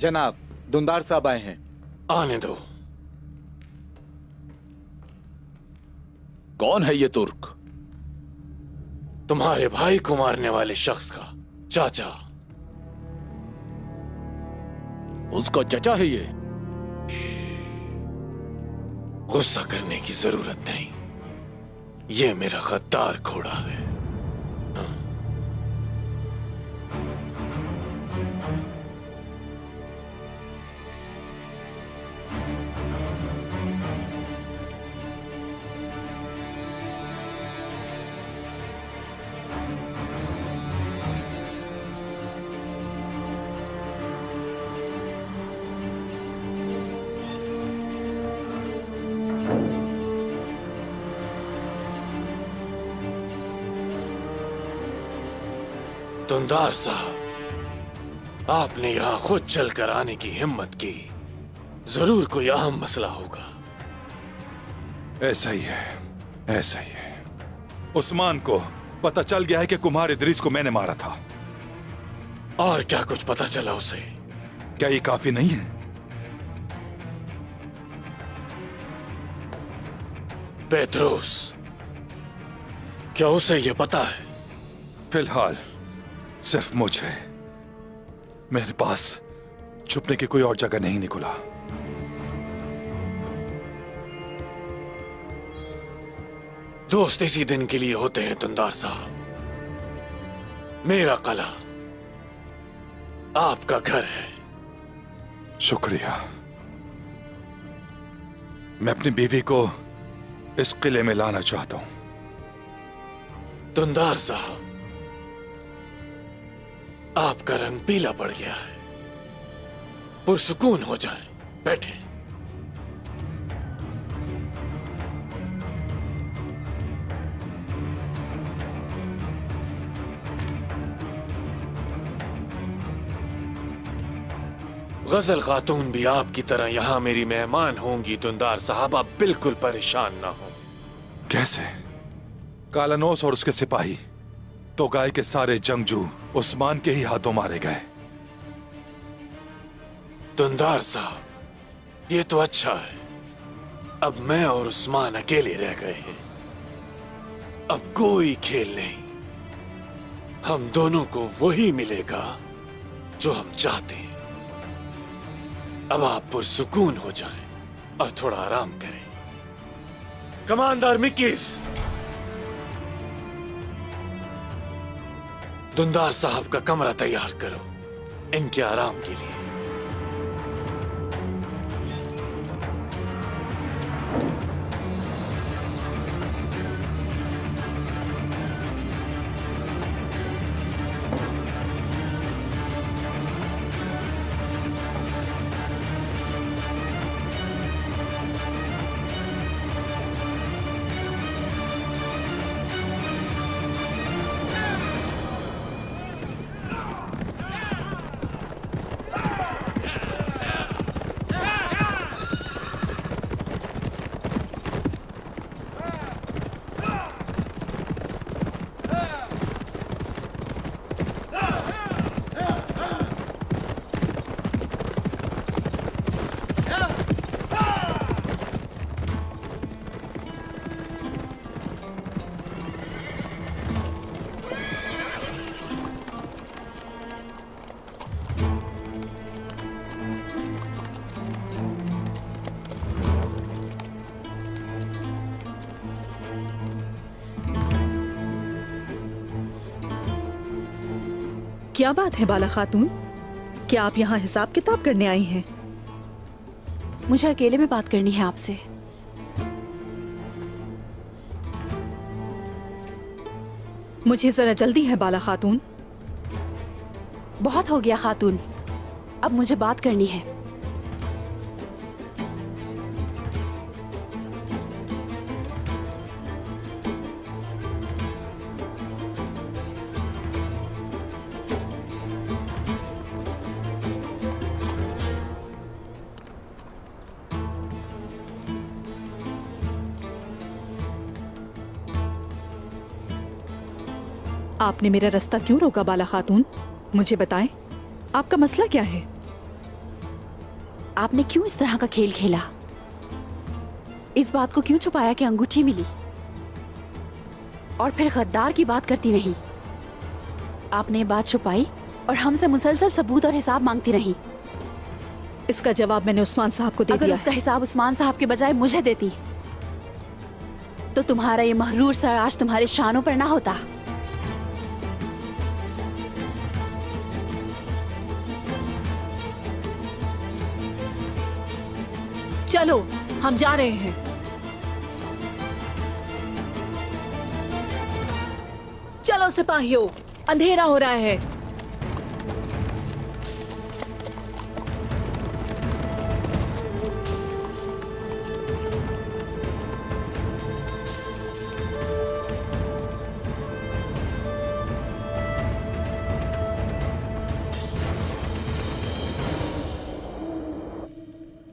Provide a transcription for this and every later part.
जनाब, दुंदार साहब आए हैं। आने दो। कौन है ये तुर्क? तुम्हारे भाई को मारने वाले शख्स का चाचा। उसका चचा है ये? गुस्सा करने की जरूरत नहीं, ये मेरा गद्दार घोड़ा है। दुंदार साहब, आपने यहां खुद चलकर आने की हिम्मत की। जरूर कोई अहम मसला होगा। ऐसा ही है, ऐसा ही है। उस्मान को पता चल गया है कि कुमार इदरीस को मैंने मारा था। और क्या कुछ पता चला उसे? क्या ये काफी नहीं है? पेत्रोस, क्या उसे ये पता है? फिलहाल सिर्फ मुझे। मेरे पास छुपने की कोई और जगह नहीं निकोला। दोस्त इसी दिन के लिए होते हैं दुंदार साहब। मेरा कला आपका घर है। शुक्रिया। मैं अपनी बीवी को इस किले में लाना चाहता हूं। दुंदार साहब, आपका रंग पीला पड़ गया है। पुरसुकून हो जाए, बैठें। गजल खातून भी आपकी तरह यहां मेरी मेहमान होंगी। दुंदार साहब, आप बिल्कुल परेशान ना हो। कैसे? कालानोस और उसके सिपाही तो गाय के सारे जंगजू उस्मान के ही हाथों मारे गए। दुंदार साहब, ये तो अच्छा है। अब मैं और उस्मान अकेले रह गए हैं। अब कोई खेल नहीं। हम दोनों को वही मिलेगा जो हम चाहते हैं। अब आप पुरसुकून हो जाएं और थोड़ा आराम करें। कमांडर मिकीस, दुंदार साहब का कमरा तैयार करो इनके आराम के लिए। क्या बात है बाला खातून, क्या आप यहाँ हिसाब किताब करने आई हैं? मुझे अकेले में बात करनी है आपसे। मुझे जरा जल्दी है बाला खातून। बहुत हो गया खातून, अब मुझे बात करनी है। आपने मेरा रास्ता क्यों रोका बाला खातून? मुझे बताएं, आपका मसला क्या है? आपने क्यों इस तरह का खेल खेला? इस बात को क्यों छुपाया कि अंगूठी मिली? और फिर गद्दार की बात करती रही। आपने ये बात छुपाई और हमसे मुसलसल सबूत और हिसाब मांगती रही। इसका जवाब मैंने उस्मान साहब को दे अगर दिया उसका है। हिसाब उस्मान साहब के बजाय मुझे देती तो तुम्हारा ये महरूर सर आज तुम्हारे शानों पर ना होता। चलो हम जा रहे हैं। चलो सिपाहियों, अंधेरा हो रहा है।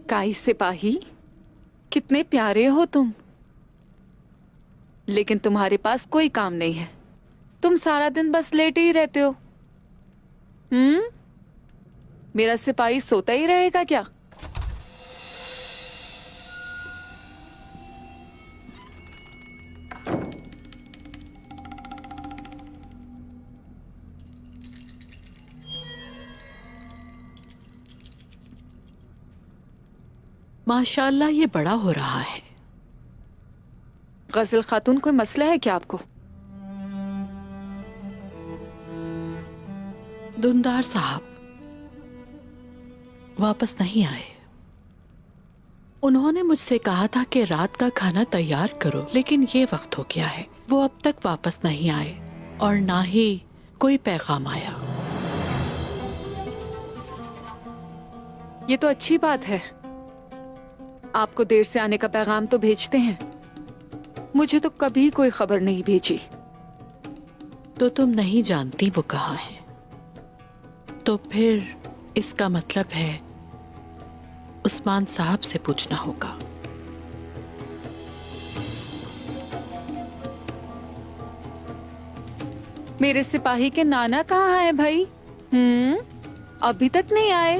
काई सिपाही, कितने प्यारे हो तुम। लेकिन तुम्हारे पास कोई काम नहीं है। तुम सारा दिन बस लेटे ही रहते हो। मेरा सिपाही सोता ही रहेगा क्या? माशाल्लाह ये बड़ा हो रहा है। गजल खातून, कोई मसला है क्या आपको? दुंदार साहब वापस नहीं आए। उन्होंने मुझसे कहा था कि रात का खाना तैयार करो, लेकिन ये वक्त हो गया है। वो अब तक वापस नहीं आए और ना ही कोई पैगाम आया। ये तो अच्छी बात है। आपको देर से आने का पैगाम तो भेजते हैं। मुझे तो कभी कोई खबर नहीं भेजी। तो तुम नहीं जानती वो कहाँ है? तो फिर इसका मतलब है उस्मान साहब से पूछना होगा। मेरे सिपाही के नाना कहाँ है भाई? अभी तक नहीं आए।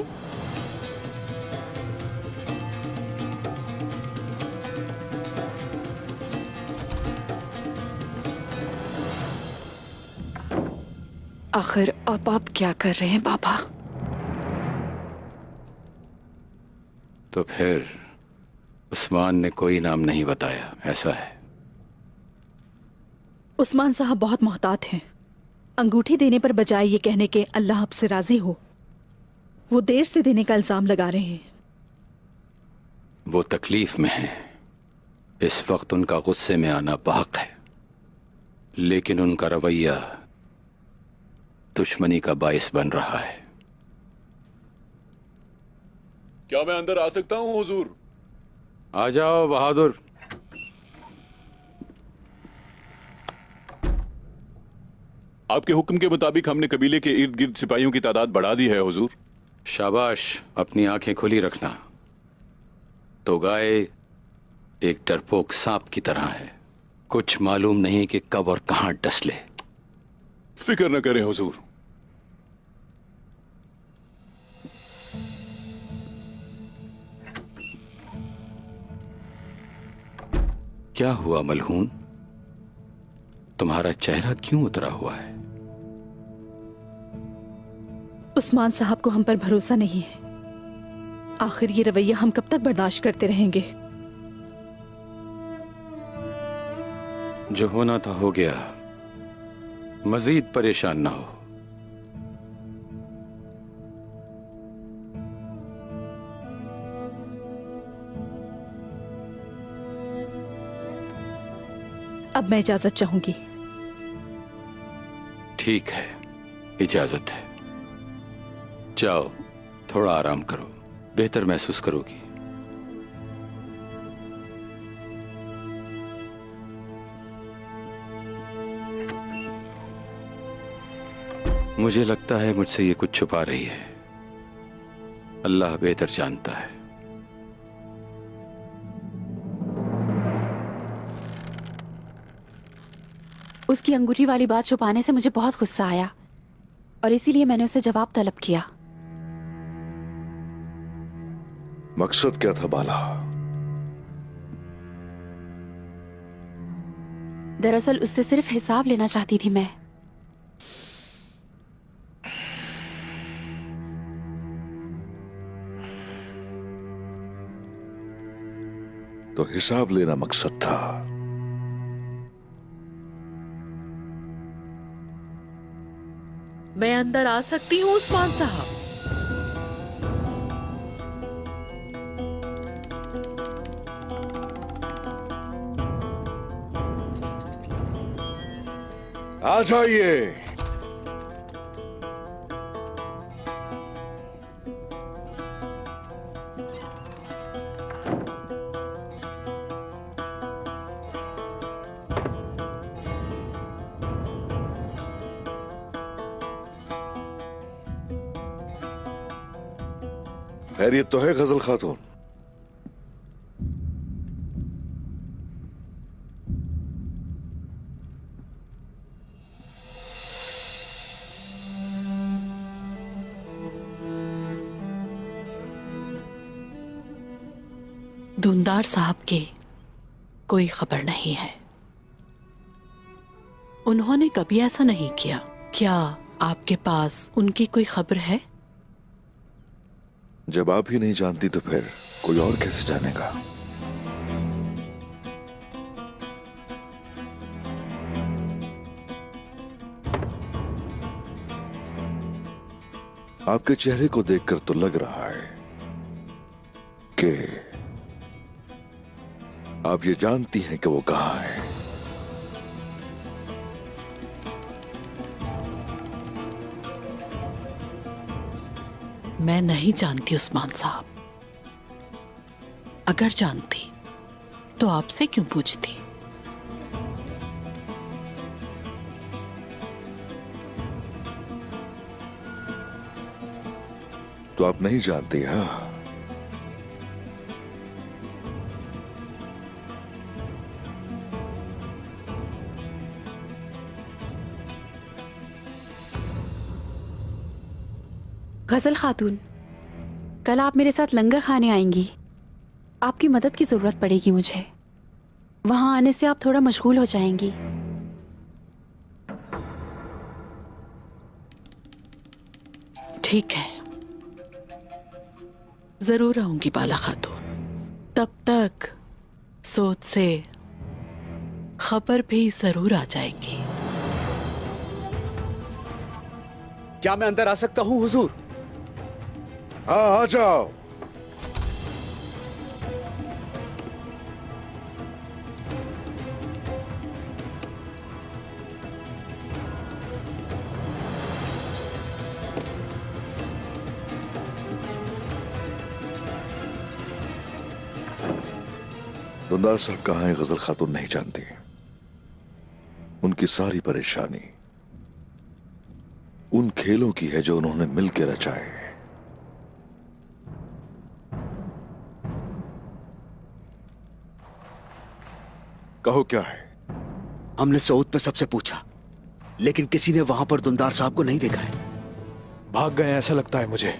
आखिर अब आप क्या कर रहे हैं बाबा? तो फिर उस्मान ने कोई नाम नहीं बताया, ऐसा है? उस्मान साहब बहुत मोहतात हैं। अंगूठी देने पर बजाय ये कहने के अल्लाह आपसे राजी हो, वो देर से देने का इल्जाम लगा रहे हैं। वो तकलीफ में हैं। इस वक्त उनका गुस्से में आना बहक है, लेकिन उनका रवैया दुश्मनी का बाइस बन रहा है। क्या मैं अंदर आ सकता हूं हुजूर? आ जाओ बहादुर। आपके हुक्म के मुताबिक हमने कबीले के इर्द गिर्द सिपाहियों की तादाद बढ़ा दी है हुजूर। शाबाश, अपनी आंखें खुली रखना। तो गाय एक डरपोक सांप की तरह है, कुछ मालूम नहीं कि कब और कहां डस ले। फिक्र न करें हुजूर। क्या हुआ मलहून? तुम्हारा चेहरा क्यों उतरा हुआ है? उस्मान साहब को हम पर भरोसा नहीं है। आखिर ये रवैया हम कब तक बर्दाश्त करते रहेंगे? जो होना था हो गया, मजीद परेशान ना हो। अब मैं इजाजत चाहूंगी। ठीक है, इजाजत है। जाओ, थोड़ा आराम करो, बेहतर महसूस करोगी। मुझे लगता है मुझसे ये कुछ छुपा रही है। अल्लाह बेहतर जानता है। उसकी अंगूठी वाली बात छुपाने से मुझे बहुत गुस्सा आया और इसीलिए मैंने उसे जवाब तलब किया। मकसद क्या था बाला? दरअसल उससे सिर्फ हिसाब लेना चाहती थी मैं। तो हिसाब लेना मकसद था। मैं अंदर आ सकती हूँ उस्मान साहब? आ जाइए। खैरियत तो है गजल खातून? धुंदार साहब की कोई खबर नहीं है। उन्होंने कभी ऐसा नहीं किया। क्या आपके पास उनकी कोई खबर है? जब आप ही नहीं जानती तो फिर कोई और कैसे जानेगा? आपके चेहरे को देखकर तो लग रहा है कि आप ये जानती हैं कि वो कहां है। मैं नहीं जानती उस्मान साहब। अगर जानती तो आपसे क्यों पूछती? तो आप नहीं जानती? हाँ, गजल खातून, कल आप मेरे साथ लंगर खाने आएंगी। आपकी मदद की जरूरत पड़ेगी मुझे। वहां आने से आप थोड़ा मशगूल हो जाएंगी। ठीक है, जरूर आऊंगी बाला खातून। तब तक सोच से खबर भी जरूर आ जाएगी। क्या मैं अंदर आ सकता हूँ हुजूर? हाँ, आ जाओ। दुंदार साहब कहाँ है गजल खातून नहीं जानती। उनकी सारी परेशानी उन खेलों की है जो उन्होंने मिलकर रचाए हैं। कहो क्या है? हमने सऊद में सबसे पूछा, लेकिन किसी ने वहां पर दुंदार साहब को नहीं देखा है। भाग गए ऐसा लगता है मुझे।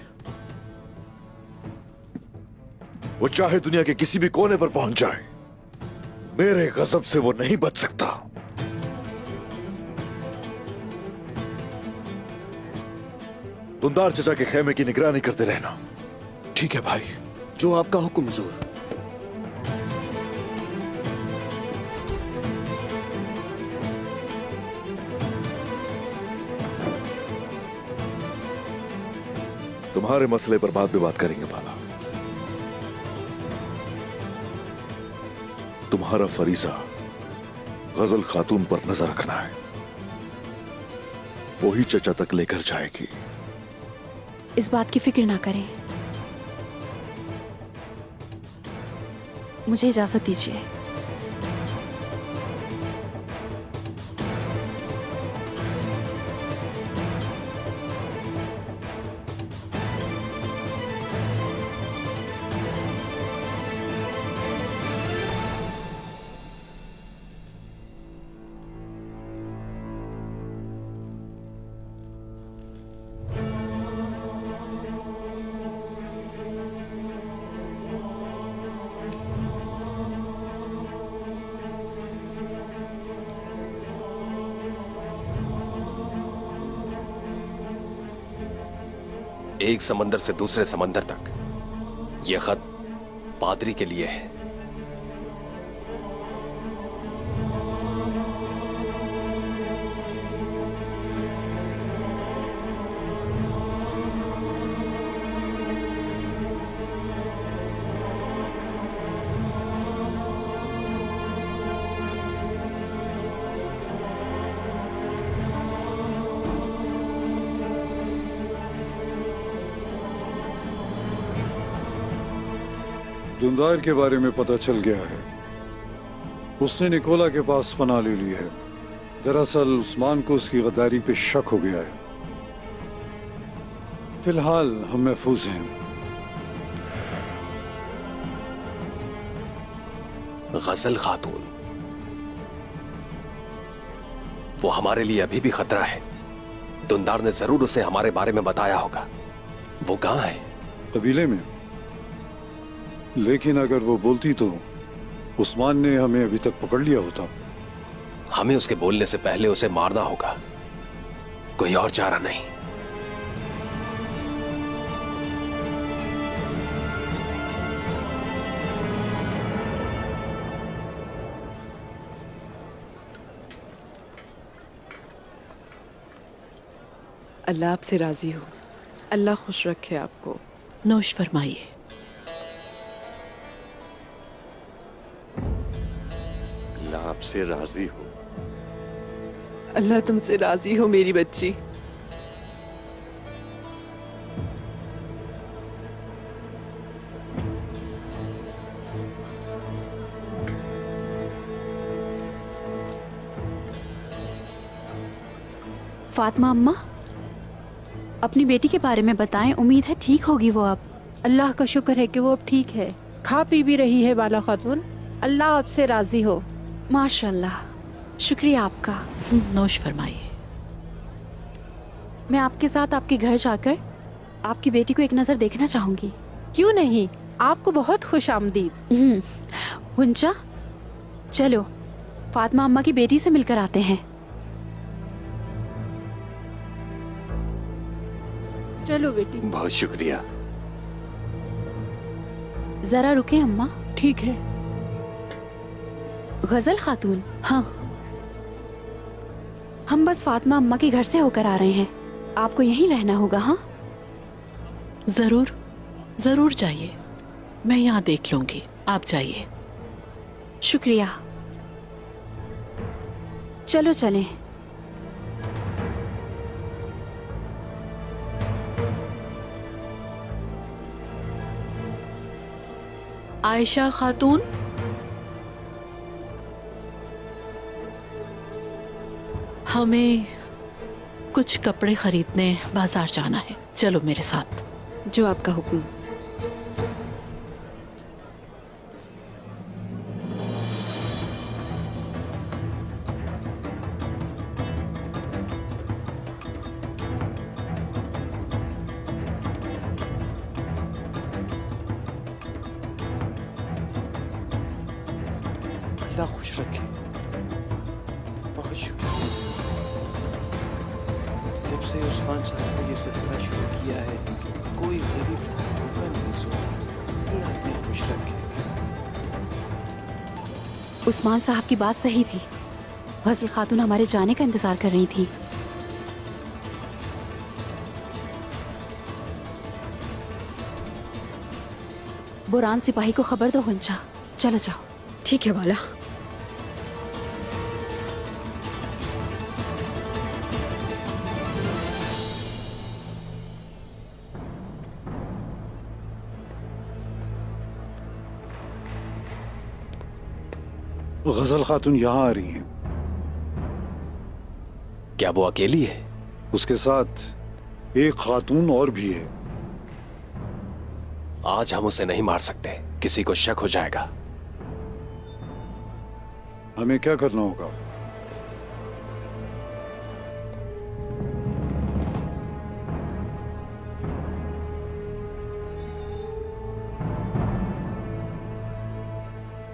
वो चाहे दुनिया के किसी भी कोने पर पहुंच जाए, मेरे गजब से वो नहीं बच सकता। दुंदार चचा के खेमे की निगरानी करते रहना। ठीक है भाई। जो आपका हुक्म हुजूर। तुम्हारे मसले पर बाद में बात करेंगे बाला। तुम्हारा फरीजा गजल खातून पर नजर रखना है। वो ही चचा तक लेकर जाएगी। इस बात की फिक्र ना करें। मुझे इजाजत दीजिए। एक समंदर से दूसरे समंदर तक। यह खत पादरी के लिए है। दुंदार के बारे में पता चल गया है। उसने निकोला के पास पनाह ले ली है। दरअसल उस्मान को उसकी गद्दारी पे शक हो गया है। फिलहाल हम महफूज हैं। गजल खातून, वो हमारे लिए अभी भी खतरा है। दुंदार ने जरूर उसे हमारे बारे में बताया होगा। वो कहां है? कबीले में। लेकिन अगर वो बोलती तो उस्मान ने हमें अभी तक पकड़ लिया होता। हमें उसके बोलने से पहले उसे मारना होगा, कोई और चारा नहीं। अल्लाह आपसे राजी हो। अल्लाह खुश रखे आपको। नोश फरमाइए। अल्लाह आपसे राजी हो। अल्लाह तुमसे राजी हो मेरी बच्ची। फातिमा अम्मा, अपनी बेटी के बारे में बताएं। उम्मीद है ठीक होगी वो अब। अल्लाह का शुक्र है कि वो अब ठीक है, खा पी भी रही है बाला खातून। अल्लाह आपसे राजी हो। माशाल्लाह, शुक्रिया आपका। नोश फरमाइए। मैं आपके साथ आपके घर जाकर आपकी बेटी को एक नजर देखना चाहूंगी। क्यों नहीं, आपको बहुत खुश आमदीद। हुंचा, चलो फातिमा अम्मा की बेटी से मिलकर आते हैं। चलो बेटी। बहुत शुक्रिया। जरा रुके अम्मा। ठीक है। गजल खातून, हाँ, हम बस फातिमा अम्मा के घर से होकर आ रहे हैं। आपको यहीं रहना होगा। हाँ, जरूर जरूर जाइए, मैं यहाँ देख लूंगी। आप जाइए। शुक्रिया। चलो चलें। आयशा खातून, हमें कुछ कपड़े खरीदने बाजार जाना है। चलो मेरे साथ। जो आपका हुक्म। अल्लाह खुश रखे। बहुत शुक्रिया। जब से उस्मान साहब ने ये सिलसिला शुरू किया है, कोई गरीब भूखा नहीं सोता। अल्लाह इतने खुश रखे। उस्मान साहब की बात सही थी। गजल खातून हमारे जाने का इंतजार कर रही थी। बुरान सिपाही को खबर दो हुंचा। चलो जाओ। ठीक है वाला। गजल खातून यहाँ आ रही हैं। क्या वो अकेली है? उसके साथ एक खातून और भी है। आज हम उसे नहीं मार सकते, किसी को शक हो जाएगा। हमें क्या करना होगा?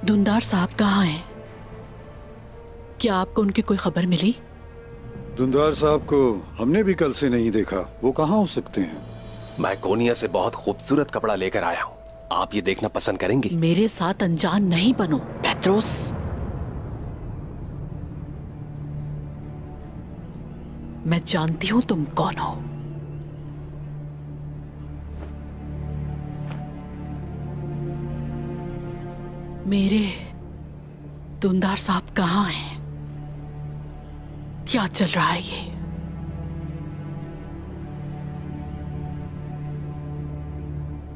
दुंदार साहब कहाँ हैं? क्या आपको उनकी कोई खबर मिली? दुंदार साहब को हमने भी कल से नहीं देखा। वो कहाँ हो सकते हैं? मैं कोनिया से बहुत खूबसूरत कपड़ा लेकर आया हूँ, आप ये देखना पसंद करेंगी? मेरे साथ अनजान नहीं बनो पेट्रोस। मैं जानती हूं तुम कौन हो। मेरे दुंदार साहब कहाँ हैं? क्या चल रहा है ये?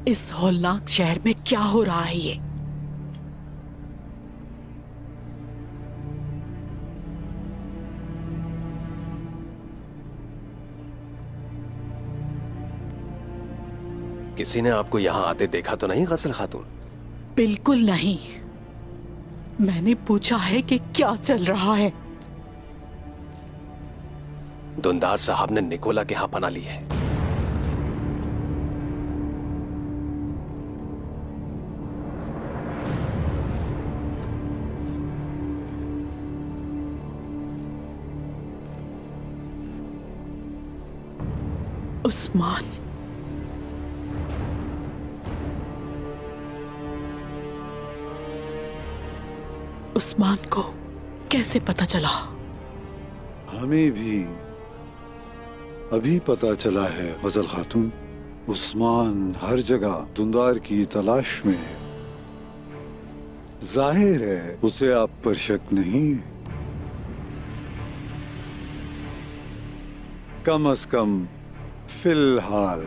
इस हौलनाक शहर में क्या हो रहा है ये? किसी ने आपको यहाँ आते देखा तो नहीं गसल खातून? बिल्कुल नहीं। मैंने पूछा है कि क्या चल रहा है। दुंदार साहब ने निकोला के यहाँ पनाह ली है। उस्मान, उस्मान को कैसे पता चला? हमें भी अभी पता चला है गजल खातून। उस्मान हर जगह दुंदार की तलाश में है। जाहिर है उसे आप पर शक नहीं है। कम अज कम फिलहाल।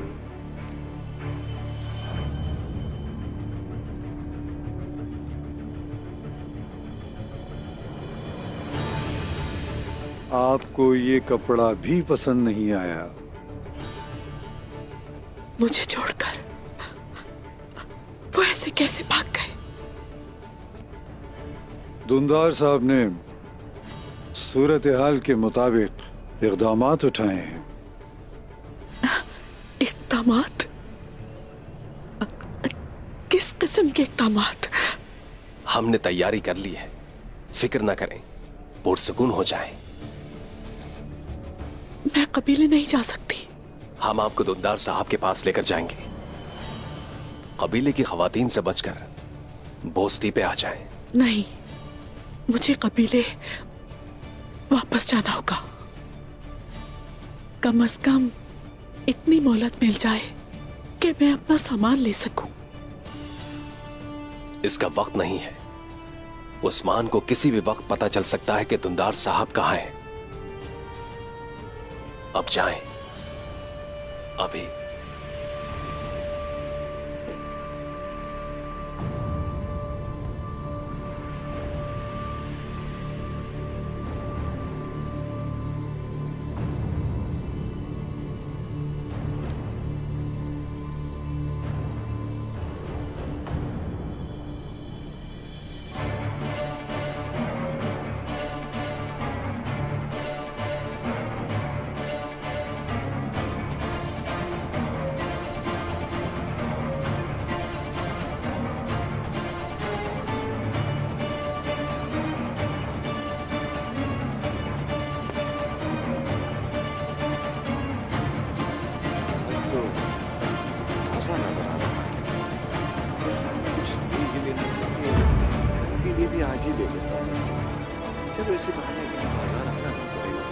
आपको ये कपड़ा भी पसंद नहीं आया? मुझे छोड़कर वो ऐसे कैसे भाग गए? दुंदार साहब ने सूरत हाल के मुताबिक इक़दामात उठाए हैं। इक़दामात? किस किस्म के इक़दामात? हमने तैयारी कर ली है, फिक्र ना करें, पुरसुकून हो जाएं। मैं कबीले नहीं जा सकती। हम आपको दुंदार साहब के पास लेकर जाएंगे। कबीले की खवातीन से बचकर बोस्ती पे आ जाएं। नहीं, मुझे कबीले वापस जाना होगा। कम से कम इतनी मोहलत मिल जाए कि मैं अपना सामान ले सकूं। इसका वक्त नहीं है। उस्मान को किसी भी वक्त पता चल सकता है कि दुंदार साहब कहां हैं। अब जाएं, अभी। आज ही ले लेता हूँ। चलो इसी बहाने बाजार आना नहीं पड़ेगा।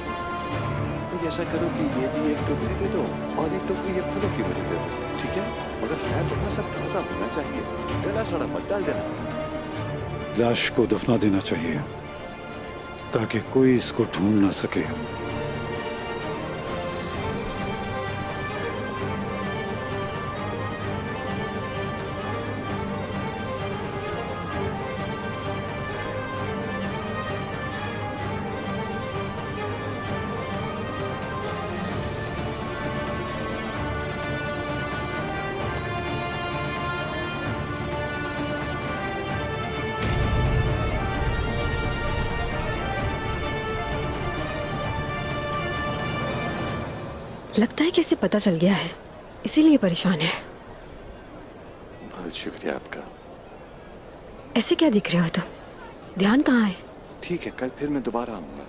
तो ऐसा करो कि ये भी एक टोकरी दे दो और एक टोकरी ये फलों की बड़ी दे दो, ठीक है? मगर ख्याल रखना सब ताजा होना चाहिए, गला सड़ा मत डाल देना। लाश को दफना देना चाहिए ताकि कोई इसको ढूंढ ना सके। लगता है कि इसे पता चल गया है, इसीलिए परेशान है। बहुत शुक्रिया आपका। ऐसे क्या दिख रहे हो तुम? ध्यान कहाँ है? ठीक है, कल फिर मैं दोबारा आऊंगा।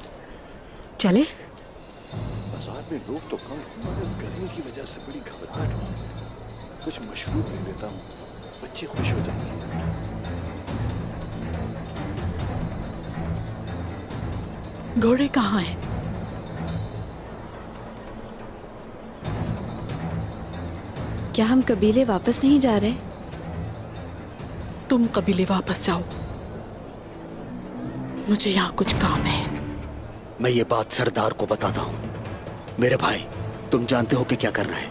चले? बाजार में लोग तो कम, मगर गर्मी की वजह से बड़ी घबराहट हो। कुछ मशरूब ले लेता हूँ, बच्ची खुश हो जाएगी। घोड़े कहाँ हैं? क्या हम कबीले वापस नहीं जा रहे? तुम कबीले वापस जाओ, मुझे यहाँ कुछ काम है। मैं ये बात सरदार को बताता हूँ। मेरे भाई, तुम जानते हो कि क्या करना है।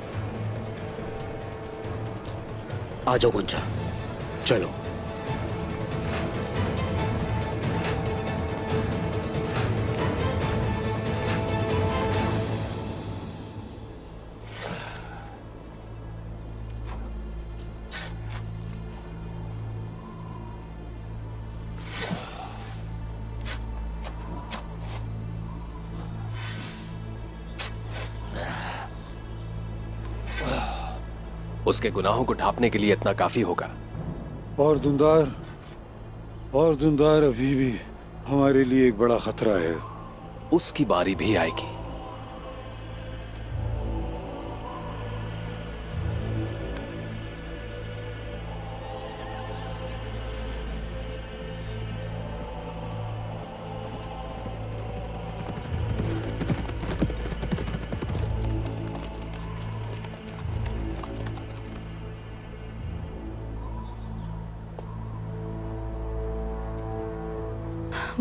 आ जाओ गुंजा, चलो। उसके गुनाहों को ढांपने के लिए इतना काफी होगा। और दुंदार अभी भी हमारे लिए एक बड़ा खतरा है। उसकी बारी भी आएगी।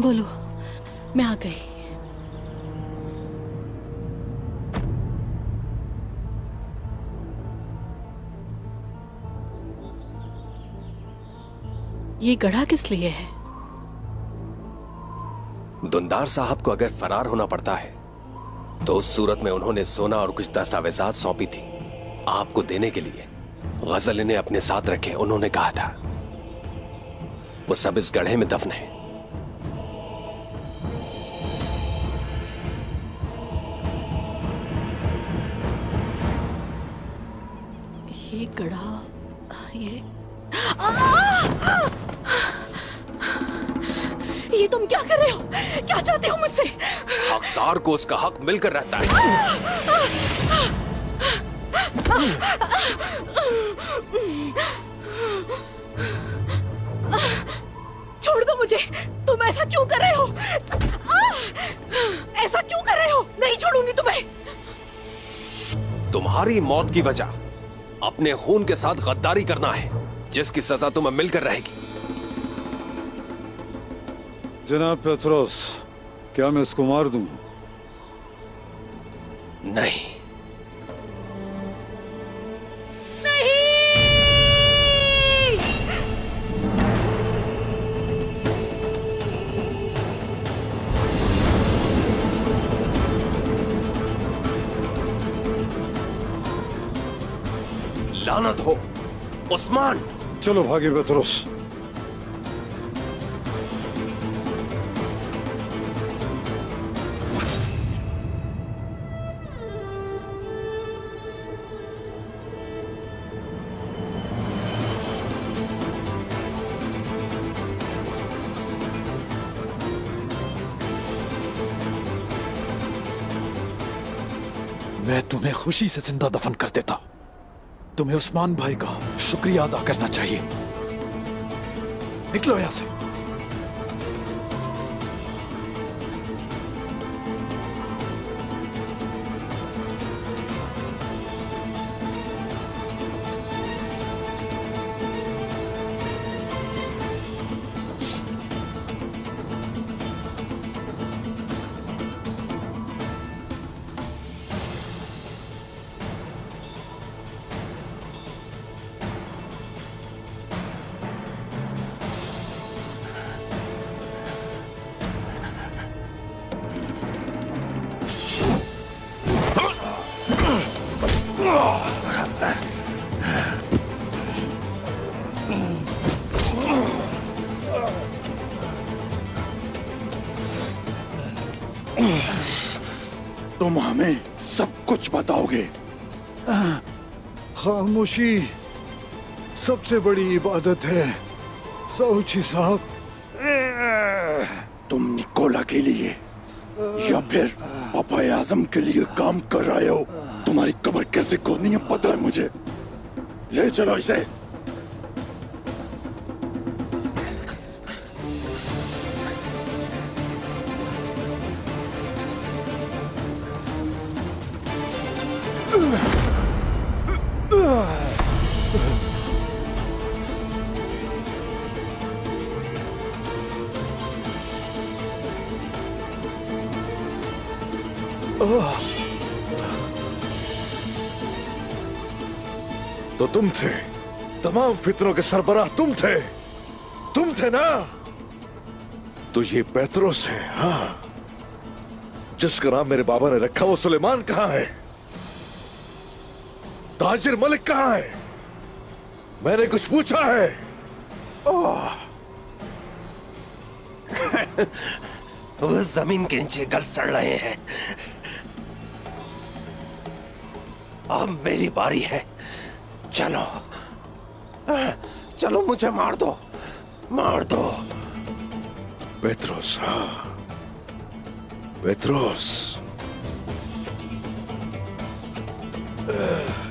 बोलो, मैं आ गई। ये गढ़ा किस लिए है? दुंदार साहब को अगर फरार होना पड़ता है तो उस सूरत में उन्होंने सोना और कुछ दस्तावेजात सौंपी थी आपको देने के लिए। गजल इन्हें अपने साथ रखे, उन्होंने कहा था। वो सब इस गढ़े में दफन है। ये गढ़ा, ये तुम क्या कर रहे हो? क्या चाहते हो मुझसे? हकदार को उसका हक मिलकर रहता है। छोड़ दो मुझे। तुम ऐसा क्यों कर रहे हो? ऐसा क्यों कर रहे हो? नहीं छोड़ूंगी तुम्हें। तुम्हारी मौत की वजह अपने खून के साथ गद्दारी करना है, जिसकी सजा तुम्हें मिलकर रहेगी। जनाब पेत्रोस, क्या मैं इसको मार दूं? नहीं। लानत हो उस्मान। चलो भागे पेत्रोस। मैं तुम्हें खुशी से जिंदा दफन कर देता। तुम्हें उस्मान भाई का शुक्रिया अदा करना चाहिए। निकलो यहां से। तुम हमें सब कुछ बताओगे? खामोशी सबसे बड़ी इबादत है साउची साहब। तुम निकोला के लिए या फिर पापा आजम के लिए काम कर रहे हो? तुम्हारी कब्र कैसे खोदनी है पता है मुझे। ले चलो इसे। तो तुम थे, तमाम फितरों के सरबराह तुम थे ना? तो ये पेत्रोस है, हाँ, जिसका नाम मेरे बाबा ने रखा। वो सुलेमान कहाँ है? ताजिर मलिक कहाँ है? मैंने कुछ पूछा है? वो जमीन के नीचे गल सड़ रहे हैं। अब मेरी बारी है। चलो चलो, मुझे मार दो, मार दो। पेत्रोस, हाँ, पेत्रोस,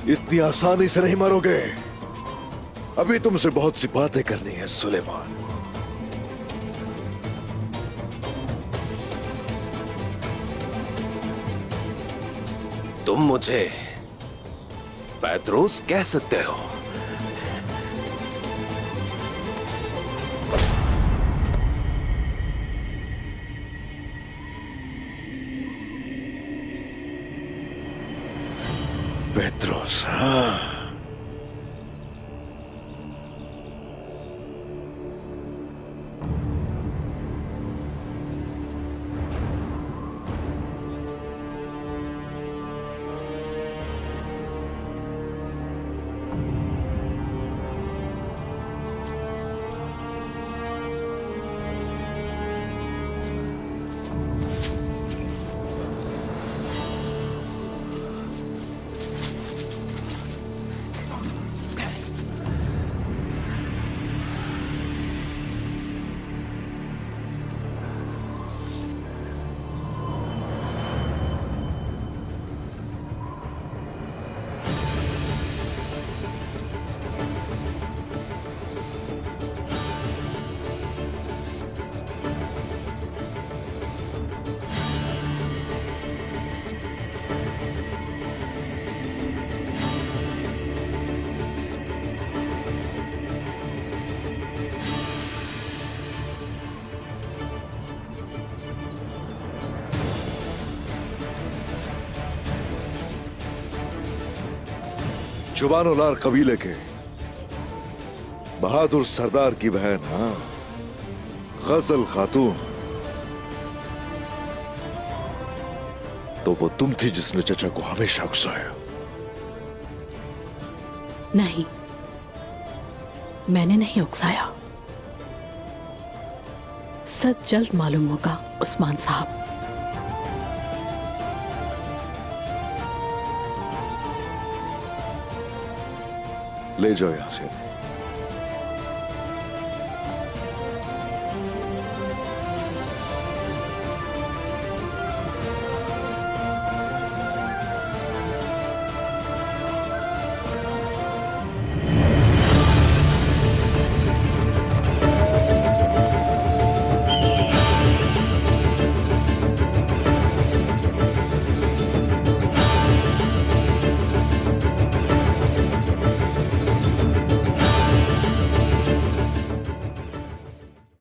इतनी आसानी से नहीं मरोगे। अभी तुमसे बहुत सी बातें करनी है सुलेमान। तुम मुझे पेत्रोस कह सकते हो। पेत्रोस, हाँ। जुबानुलार कबीले के बहादुर सरदार की बहन, हाँ, गजल खातून। तो वो तुम थी जिसने चचा को हमेशा गुस्साया। नहीं, मैंने नहीं उकसाया। सच जल्द मालूम होगा उस्मान साहब। ले जाओ यहां से।